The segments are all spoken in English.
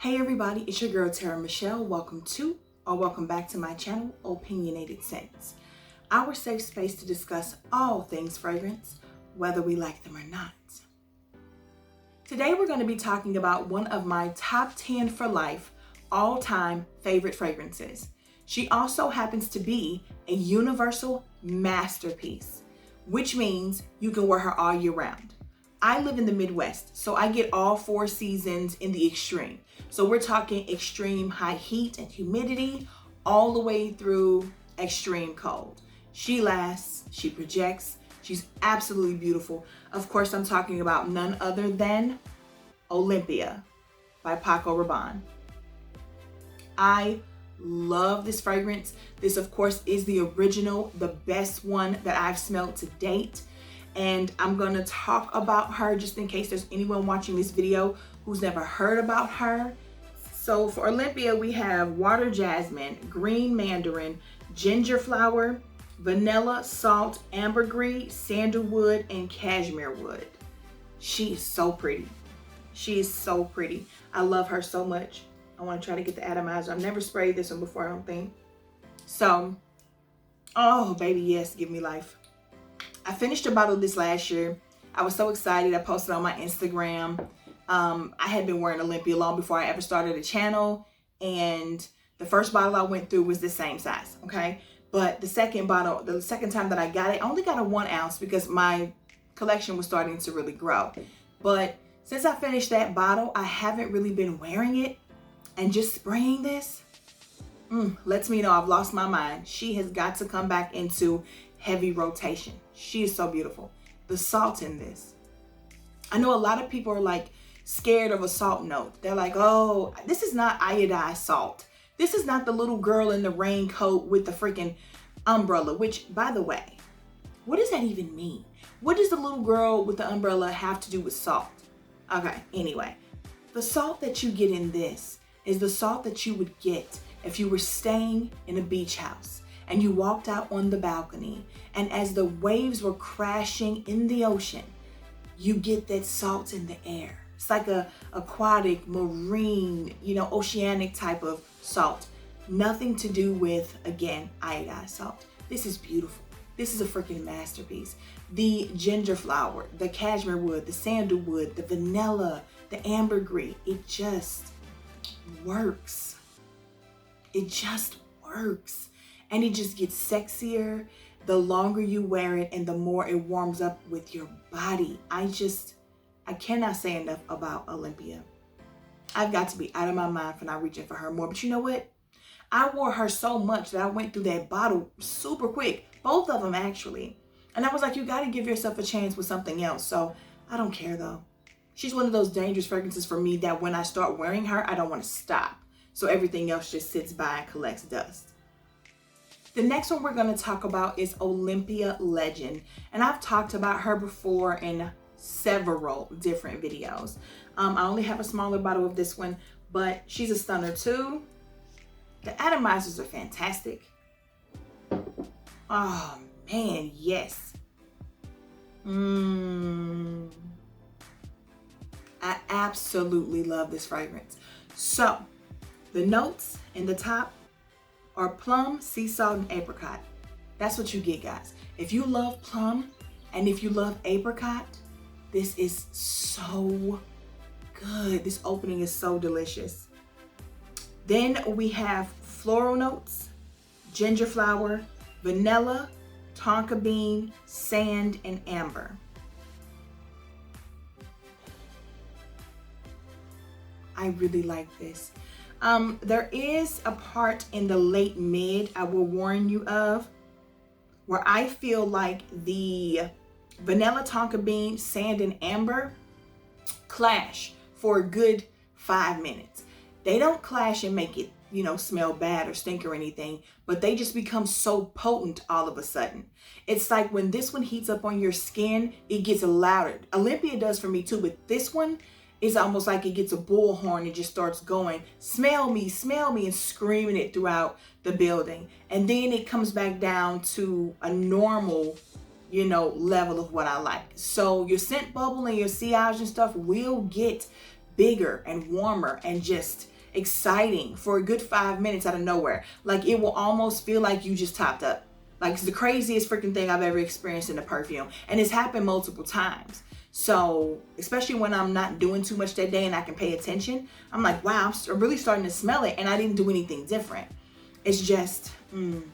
Hey everybody, it's your girl Tara Michelle. Welcome to or welcome back to my channel, Opinionated Scents, our safe space to discuss all things fragrance, whether we like them or not. Today we're going to be talking about one of my top 10 for life, all-time favorite fragrances. She also happens to be a universal masterpiece, which means you can wear her all year round. I live in the Midwest, so I get all 4 seasons in the extreme. So we're talking extreme high heat and humidity all the way through extreme cold. She lasts, she projects, she's absolutely beautiful. Of course, I'm talking about none other than Olympea by Paco Rabanne. I love this fragrance. This, of course, is the original, the best one that I've smelled to date. And I'm gonna talk about her just in case there's anyone watching this video who's never heard about her. So for Olympea, we have water jasmine, green mandarin, ginger flower, vanilla, salt, ambergris, sandalwood, and cashmere wood. She is so pretty. She is so pretty. I love her so much. I wanna try to get the atomizer. I've never sprayed this one before, I don't think. So, oh baby, yes, give me life. I finished a bottle of this last year. I was so excited. I posted on my Instagram. I had been wearing Olympea long before I ever started a channel. And the first bottle I went through was the same size, okay? But the second bottle, the second time that I got it, I only got a 1 ounce because my collection was starting to really grow. But since I finished that bottle, I haven't really been wearing it. And just spraying this lets me know I've lost my mind. She has got to come back into heavy rotation. She is so beautiful. The salt in this. I know a lot of people are like scared of a salt note. They're like, oh, this is not iodized salt. This is not the little girl in the raincoat with the freaking umbrella, which, by the way, what does that even mean? What does the little girl with the umbrella have to do with salt? Okay, anyway, the salt that you get in this is the salt that you would get if you were staying in a beach house and you walked out on the balcony, and as the waves were crashing in the ocean, you get that salt in the air. It's like a aquatic, marine, oceanic type of salt. Nothing to do with, again, iodized salt. This is beautiful. This is a freaking masterpiece. The ginger flower, the cashmere wood, the sandalwood, the vanilla, the ambergris, it just works. It just works. And it just gets sexier the longer you wear it and the more it warms up with your body. I cannot say enough about Olympea. I've got to be out of my mind for not reaching for her more. But you know what? I wore her so much that I went through that bottle super quick. Both of them, actually. And I was like, you got to give yourself a chance with something else. So I don't care, though. She's one of those dangerous fragrances for me that when I start wearing her, I don't want to stop. So everything else just sits by and collects dust. The next one we're going to talk about is Olympea Legend. And I've talked about her before in several different videos. I only have a smaller bottle of this one, but she's a stunner too. The Atomizers Are Fantastic. Oh man, yes. I absolutely love this fragrance. So, the notes in the top are plum, sea salt, and apricot. That's what you get, guys. If you love plum and if you love apricot, this is so good. This opening is so delicious. Then we have floral notes, ginger flower, vanilla, tonka bean, sand, and amber. I really like this. There is a part in the late mid, I will warn you of, where I feel like the vanilla, tonka bean, sand, and amber clash for a good 5 minutes. They don't clash and make it, smell bad or stink or anything, but they just become so potent all of a sudden. It's like when this one heats up on your skin, it gets louder. Olympea does for me too, but this one, it's almost like it gets a bullhorn and just starts going, smell me, and screaming it throughout the building. And then it comes back down to a normal, level of what I like. So your scent bubble and your sillage and stuff will get bigger and warmer and just exciting for a good 5 minutes out of nowhere. Like it will almost feel like you just topped up. Like it's the craziest freaking thing I've ever experienced in a perfume. And it's happened multiple times. So especially when I'm not doing too much that day and I can pay attention, I'm like, wow, I'm really starting to smell it and I didn't do anything different. It's just, and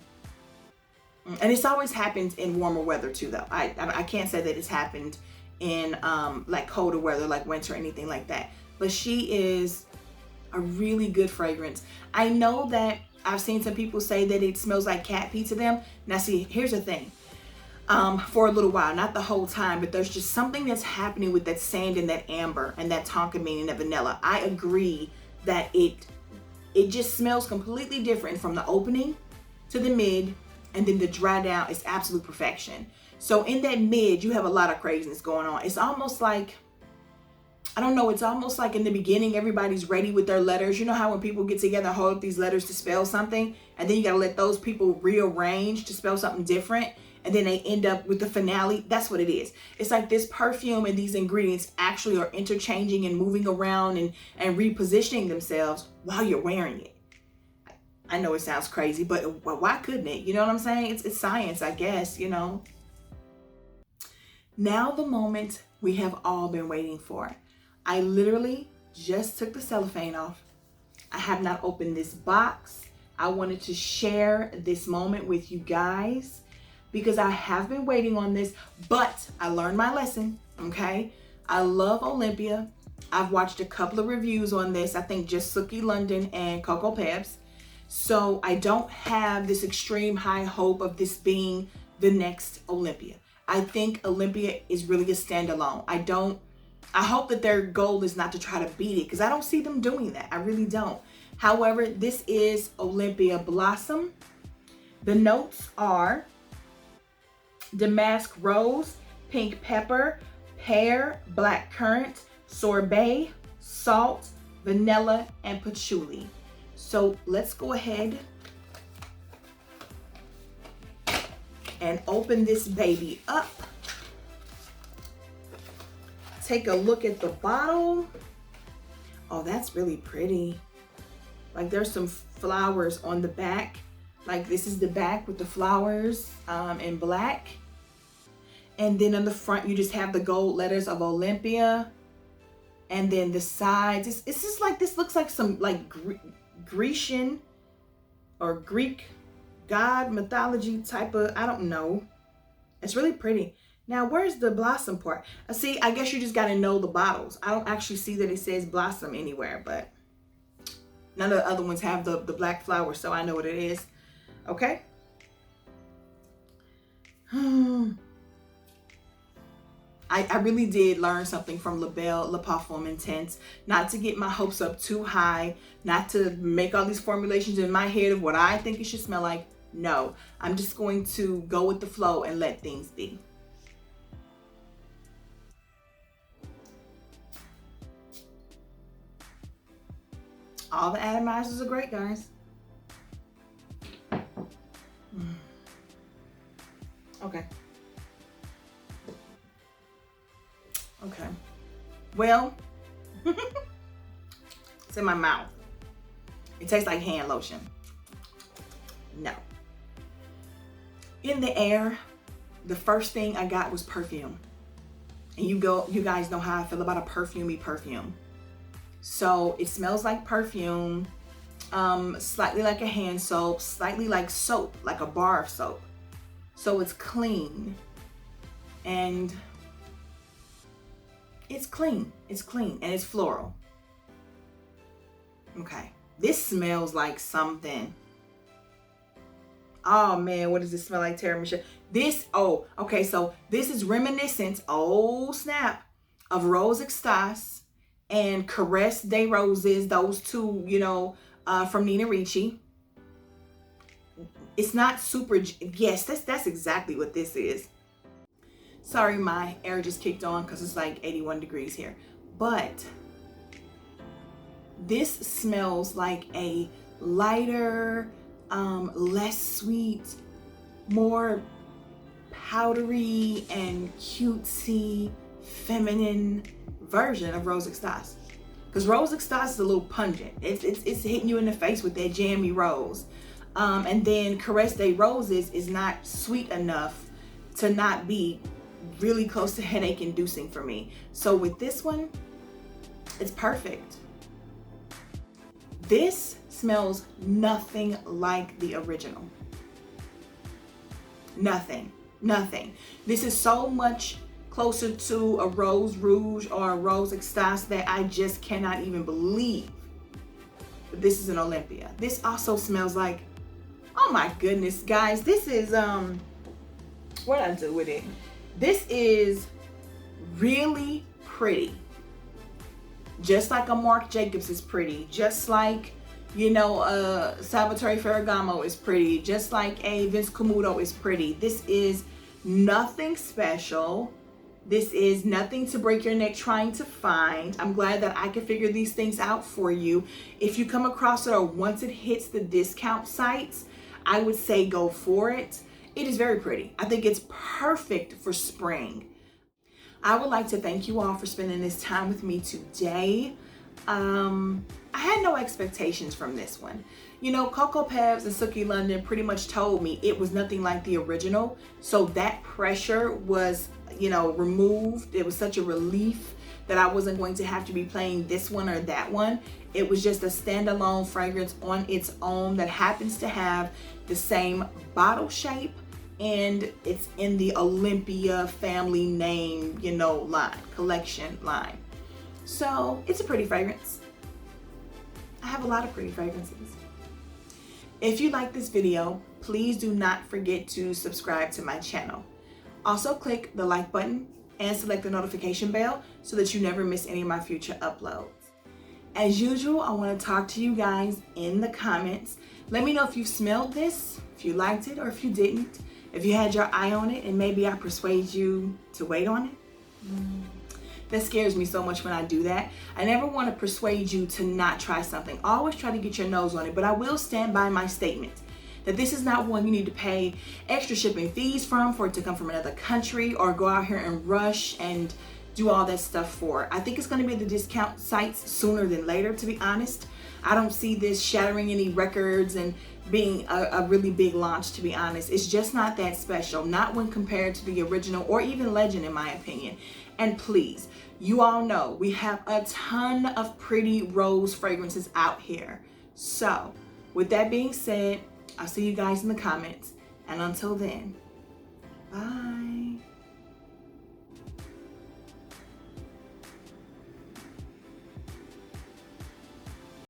it's always happened in warmer weather too though. I can't say that it's happened in like colder weather, like winter or anything like that. But she is a really good fragrance. I know that I've seen some people say that it smells like cat pee to them. Now see, here's the thing. For a little while, not the whole time, but there's just something that's happening with that sand and that amber and that tonka bean and that vanilla. I agree that it just smells completely different from the opening to the mid, and then the dry down is absolute perfection. So in that mid, you have a lot of craziness going on. It's almost like, I don't know, it's almost like in the beginning, everybody's ready with their letters. You know how when people get together and hold up these letters to spell something, and then you gotta let those people rearrange to spell something different, and then they end up with the finale? That's what it is. It's like this perfume and these ingredients actually are interchanging and moving around and repositioning themselves while you're wearing it. I know it sounds crazy, but why couldn't it? You know what I'm saying? It's science, I guess, you know. Now the moment we have all been waiting for. I literally just took the cellophane off. I have not opened this box. I wanted to share this moment with you guys because I have been waiting on this, but I learned my lesson, okay? I love Olympea. I've watched a couple of reviews on this. I think just Suki London and Coco Pebs. So I don't have this extreme high hope of this being the next Olympea. I think Olympea is really a standalone. I hope that their goal is not to try to beat it because I don't see them doing that. I really don't. However, this is Olympea Blossom. The notes are damask rose, pink pepper, pear, black currant, sorbet, salt, vanilla, and patchouli. So let's go ahead and open this baby up. Take a look at the bottle. Oh, that's really pretty. Like there's some flowers on the back. Like this is the back with the flowers in black. And then on the front, you just have the gold letters of Olympea. And then the sides, it's just like, this looks like some like Grecian or Greek god mythology type of, I don't know. It's really pretty. Now, where's the blossom part? See, I guess you just got to know the bottles. I don't actually see that it says blossom anywhere, but none of the other ones have the black flowers, so I know what it is. Okay. I really did learn something from La Belle Le Parfum Intense. Not to get my hopes up too high, not to make all these formulations in my head of what I think it should smell like. No, I'm just going to go with the flow and let things be. All the atomizers are great, guys. Okay. Okay. Well, it's in my mouth. It tastes like hand lotion. No. In the air, the first thing I got was perfume. And you guys know how I feel about a perfumey perfume. So it smells like perfume, slightly like a hand soap, slightly like soap, like a bar of soap. So it's clean. And it's clean, and it's floral. Okay, this smells like something. Oh man, what does this smell like, Terra Michelle? This, oh, okay, so this is reminiscent, oh snap, of Rose Extase and Caresse des Roses, those two, you know, from Nina Ricci. It's not super, yes, that's exactly what this is. Sorry, my air just kicked on because it's like 81 degrees here. But this smells like a lighter, less sweet, more powdery and cutesy, feminine version of Rose Extase. because Rose Extase is a little pungent. It's hitting you in the face with that jammy rose. And then Caresse des Roses is not sweet enough to not be really close to headache inducing for me. So with this one, it's perfect. This smells nothing like the original. Nothing. This is so much closer to a Rose Rouge or a Rose Extase that I just cannot even believe that this is an Olympea. This also smells like, oh my goodness, guys, this is what I do with it. This is really pretty. Just like a Marc Jacobs is pretty. Just like, you know, Salvatore Ferragamo is pretty. Just like a Vince Camuto is pretty. This is nothing special. This is nothing to break your neck trying to find. I'm glad that I can figure these things out for you. If you come across it or once it hits the discount sites, I would say go for it. It is very pretty. I think it's perfect for spring. I would like to thank you all for spending this time with me today. I had no expectations from this one. You know, Coco Pebs and Sookie London pretty much told me it was nothing like the original. So that pressure was, you know, removed. It was such a relief that I wasn't going to have to be playing this one or that one. It was just a standalone fragrance on its own that happens to have the same bottle shape, and it's in the Olympea family name, you know, line, collection line. So it's a pretty fragrance. I have a lot of pretty fragrances. If you like this video, please do not forget to subscribe to my channel. Also click the like button and select the notification bell so that you never miss any of my future uploads. As usual, I want to talk to you guys in the comments. Let me know if you smelled this, if you liked it or if you didn't. If you had your eye on it and maybe I persuade you to wait on it. That scares me so much when I do that. I never want to persuade you to not try something. I always try to get your nose on it, but I will stand by my statement that this is not one you need to pay extra shipping fees for it to come from another country or go out here and rush and do all that stuff for. I think it's going to be the discount sites sooner than later, to be honest. I don't see this shattering any records and being a really big launch, to be honest. It's just not that special, not when compared to the original or even Legend, in my opinion. And please, you all know we have a ton of pretty rose fragrances out here. So with that being said, I'll see you guys in the comments. And until then, bye.